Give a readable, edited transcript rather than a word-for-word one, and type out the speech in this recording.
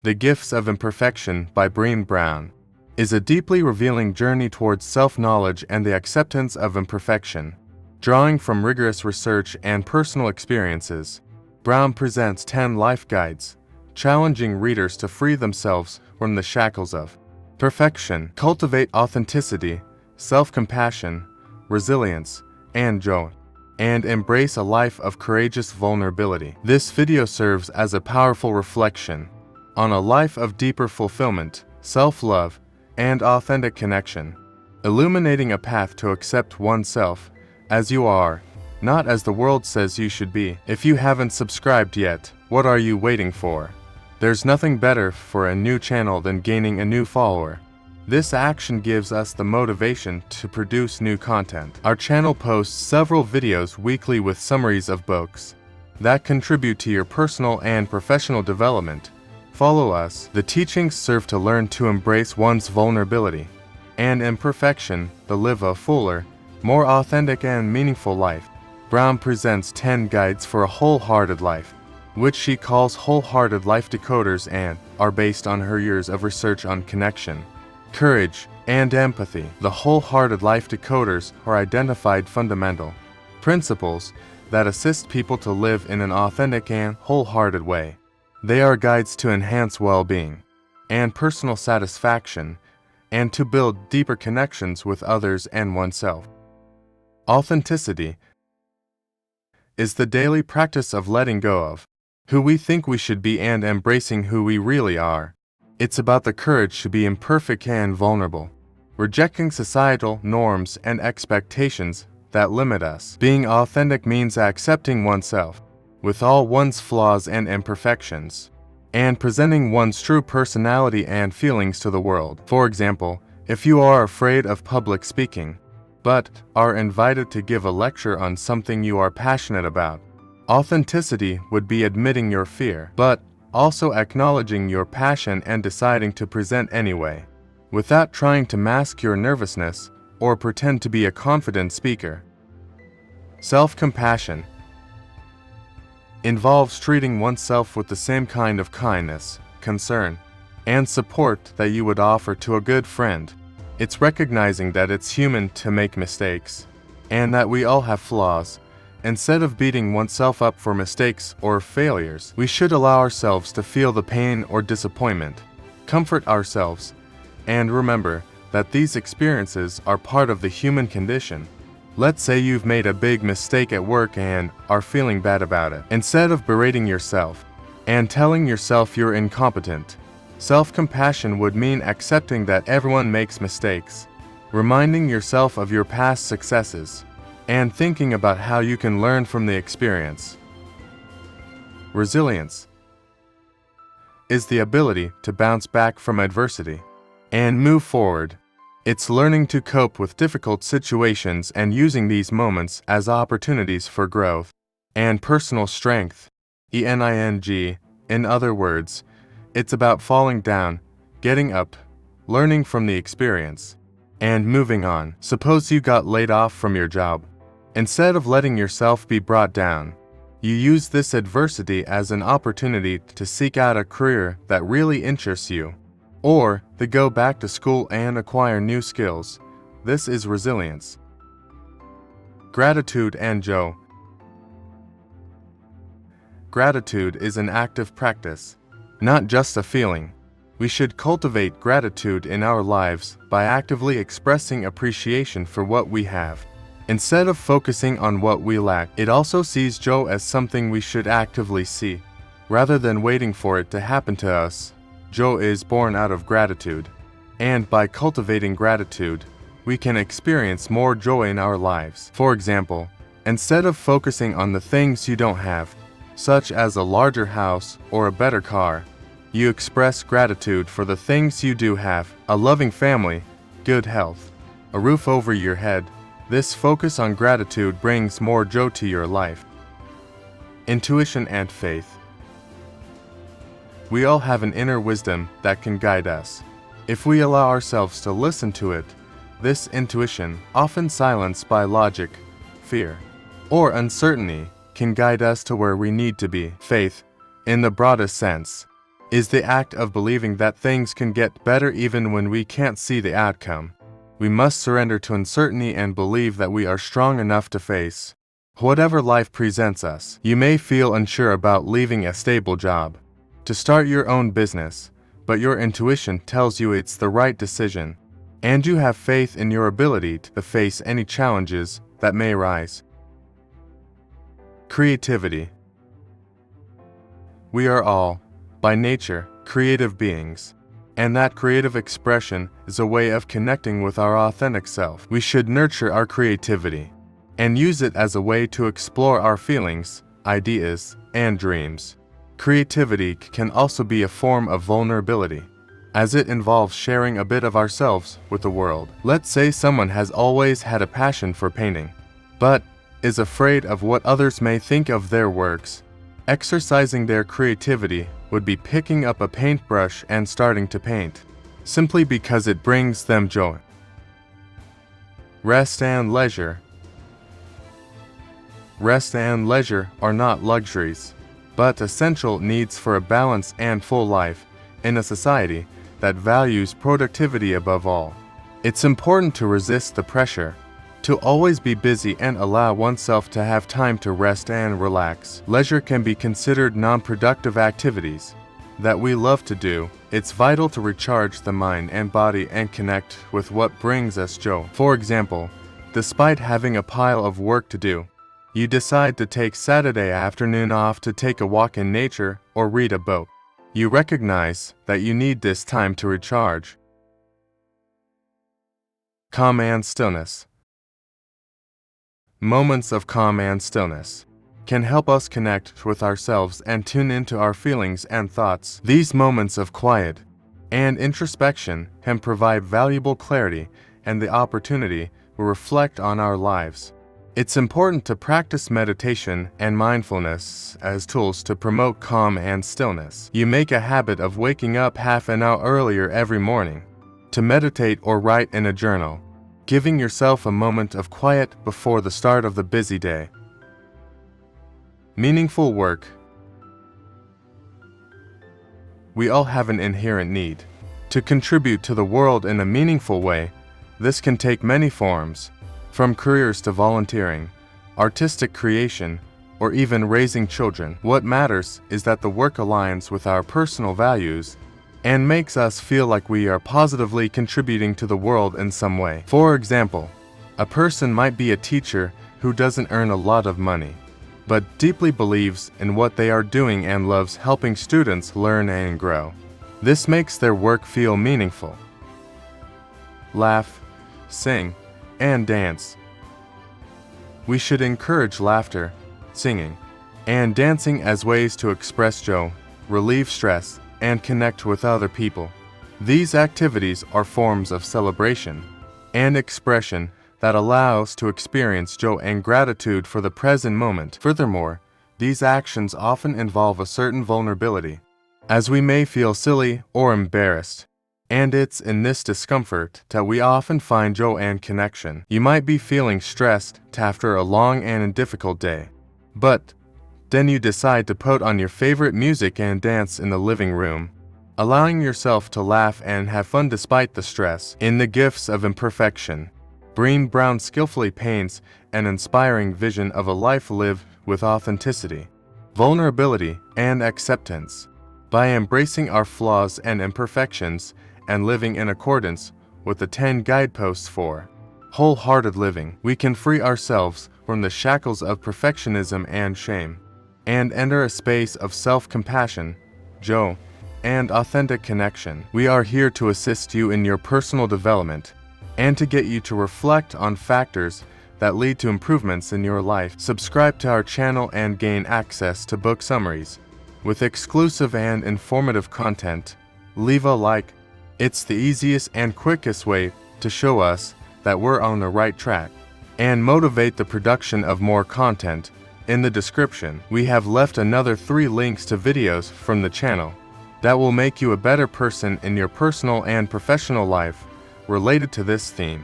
The Gifts of Imperfection by Brené Brown is a deeply revealing journey towards self-knowledge and the acceptance of imperfection. Drawing from rigorous research and personal experiences, Brown presents 10 life guides, challenging readers to free themselves from the shackles of perfection, cultivate authenticity, self-compassion, resilience, and joy, and embrace a life of courageous vulnerability. This video serves as a powerful reflection on a life of deeper fulfillment, self-love, and authentic connection, illuminating a path to accept oneself as you are, not as the world says you should be. If you haven't subscribed yet, what are you waiting for? There's nothing better for a new channel than gaining a new follower. This action gives us the motivation to produce new content. Our channel posts several videos weekly with summaries of books that contribute to your personal and professional development. Follow us. The teachings serve to learn to embrace one's vulnerability and imperfection to live a fuller, more authentic and meaningful life. Brown presents 10 guides for a wholehearted life, which she calls Wholehearted Life Decoders, and are based on her years of research on connection, courage, and empathy. The Wholehearted Life Decoders are identified fundamental principles that assist people to live in an authentic and wholehearted way. They are guides to enhance well-being and personal satisfaction, and to build deeper connections with others and oneself. Authenticity is the daily practice of letting go of who we think we should be and embracing who we really are. It's about the courage to be imperfect and vulnerable, rejecting societal norms and expectations that limit us. Being authentic means accepting oneself, with all one's flaws and imperfections, and presenting one's true personality and feelings to the world. For example, if you are afraid of public speaking, but are invited to give a lecture on something you are passionate about, authenticity would be admitting your fear, but also acknowledging your passion and deciding to present anyway, without trying to mask your nervousness or pretend to be a confident speaker. Self-compassion involves treating oneself with the same kind of kindness, concern, and support that you would offer to a good friend. It's recognizing that it's human to make mistakes, and that we all have flaws. Instead of beating oneself up for mistakes or failures, we should allow ourselves to feel the pain or disappointment, comfort ourselves, and remember that these experiences are part of the human condition. Let's say you've made a big mistake at work and are feeling bad about it. Instead of berating yourself and telling yourself you're incompetent, self-compassion would mean accepting that everyone makes mistakes, reminding yourself of your past successes, and thinking about how you can learn from the experience. Resilience is the ability to bounce back from adversity and move forward. It's learning to cope with difficult situations and using these moments as opportunities for growth and personal strength. In other words, it's about falling down, getting up, learning from the experience, and moving on. Suppose you got laid off from your job. Instead of letting yourself be brought down, you use this adversity as an opportunity to seek out a career that really interests you, or to go back to school and acquire new skills. This is resilience. Gratitude and joy. Gratitude is an active practice, not just a feeling. We should cultivate gratitude in our lives by actively expressing appreciation for what we have, instead of focusing on what we lack. It also sees joy as something we should actively see, rather than waiting for it to happen to us. Joy is born out of gratitude, and by cultivating gratitude, we can experience more joy in our lives. For example, instead of focusing on the things you don't have, such as a larger house or a better car, you express gratitude for the things you do have: a loving family, good health, a roof over your head. This focus on gratitude brings more joy to your life. Intuition and faith. We all have an inner wisdom that can guide us. If we allow ourselves to listen to it, this intuition, often silenced by logic, fear, or uncertainty, can guide us to where we need to be. Faith, in the broadest sense, is the act of believing that things can get better even when we can't see the outcome. We must surrender to uncertainty and believe that we are strong enough to face whatever life presents us. You may feel unsure about leaving a stable job to start your own business, but your intuition tells you it's the right decision, and you have faith in your ability to face any challenges that may arise. Creativity. We are all, by nature, creative beings, and that creative expression is a way of connecting with our authentic self. We should nurture our creativity and use it as a way to explore our feelings, ideas, and dreams. Creativity can also be a form of vulnerability, as it involves sharing a bit of ourselves with the world. Let's say someone has always had a passion for painting, but is afraid of what others may think of their works. Exercising their creativity would be picking up a paintbrush and starting to paint, simply because it brings them joy. Rest and leisure. Rest and leisure are not luxuries, but essential needs for a balanced and full life in a society that values productivity above all. It's important to resist the pressure to always be busy and allow oneself to have time to rest and relax. Leisure can be considered non-productive activities that we love to do. It's vital to recharge the mind and body and connect with what brings us joy. For example, despite having a pile of work to do, you decide to take Saturday afternoon off to take a walk in nature or read a book. You recognize that you need this time to recharge. Calm and stillness. Moments of calm and stillness can help us connect with ourselves and tune into our feelings and thoughts. These moments of quiet and introspection can provide valuable clarity and the opportunity to reflect on our lives. It's important to practice meditation and mindfulness as tools to promote calm and stillness. You make a habit of waking up half an hour earlier every morning to meditate or write in a journal, giving yourself a moment of quiet before the start of the busy day. Meaningful work. We all have an inherent need to contribute to the world in a meaningful way. This can take many forms, from careers to volunteering, artistic creation, or even raising children. What matters is that the work aligns with our personal values and makes us feel like we are positively contributing to the world in some way. For example, a person might be a teacher who doesn't earn a lot of money, but deeply believes in what they are doing and loves helping students learn and grow. This makes their work feel meaningful. Laugh, sing, and dance. We should encourage laughter, singing, and dancing as ways to express joy, relieve stress, and connect with other people. These activities are forms of celebration and expression that allow us to experience joy and gratitude for the present moment. Furthermore, these actions often involve a certain vulnerability, as we may feel silly or embarrassed. And it's in this discomfort that we often find joy and connection. You might be feeling stressed after a long and difficult day, but then you decide to put on your favorite music and dance in the living room, allowing yourself to laugh and have fun despite the stress. In the Gifts of Imperfection, Brené Brown skillfully paints an inspiring vision of a life lived with authenticity, vulnerability, and acceptance. By embracing our flaws and imperfections and living in accordance with the 10 guideposts for wholehearted living, we can free ourselves from the shackles of perfectionism and shame, and enter a space of self-compassion, joy, and authentic connection. We are here to assist you in your personal development and to get you to reflect on factors that lead to improvements in your life. Subscribe to our channel and gain access to book summaries with exclusive and informative content. Leave a like. It's the easiest and quickest way to show us that we're on the right track and motivate the production of more content. In the description, we have left another 3 links to videos from the channel that will make you a better person in your personal and professional life related to this theme.